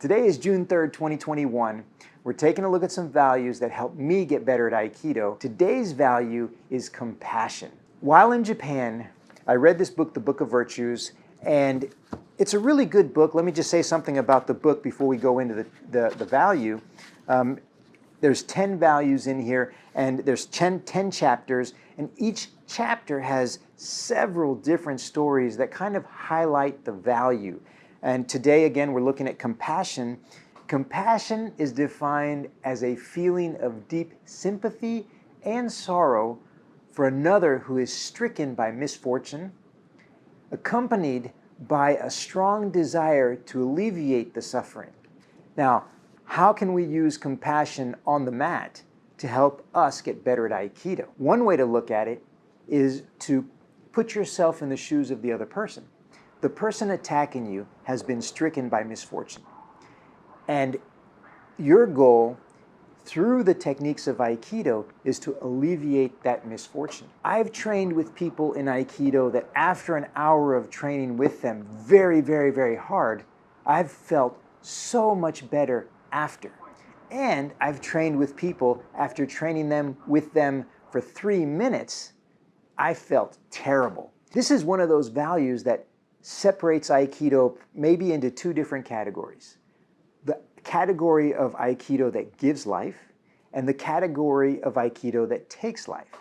Today is June 3rd, 2021. We're taking a look at some values that help me get better at Aikido. Today's value is compassion. While in Japan, I read this book, The Book of Virtues, and it's a really good book. Let me just say something about the book before we go into the value. There's 10 values in here, and there's 10 chapters, and each chapter has several different stories that kind of highlight the value. And today, again, we're looking at compassion. Compassion is defined as a feeling of deep sympathy and sorrow for another who is stricken by misfortune, accompanied by a strong desire to alleviate the suffering. Now, how can we use compassion on the mat to help us get better at Aikido? One way to look at it is to put yourself in the shoes of the other person. The person attacking you has been stricken by misfortune. And your goal through the techniques of Aikido is to alleviate that misfortune. I've trained with people in Aikido that after an hour of training with them very, very, very hard, I've felt so much better after. And I've trained with people after training with them for 3 minutes, I felt terrible. This is one of those values that separates Aikido maybe into two different categories. The category of Aikido that gives life and the category of Aikido that takes life.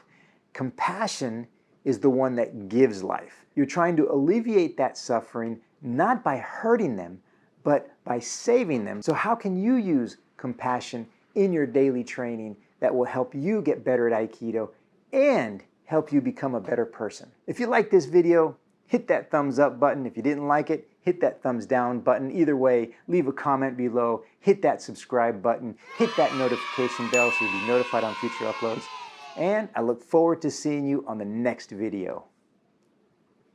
Compassion is the one that gives life. You're trying to alleviate that suffering not by hurting them, but by saving them. So how can you use compassion in your daily training that will help you get better at Aikido and help you become a better person? If you like this video, hit that thumbs up button. If you didn't like it, hit that thumbs down button. Either way, leave a comment below, hit that subscribe button, hit that notification bell so you'll be notified on future uploads. And I look forward to seeing you on the next video.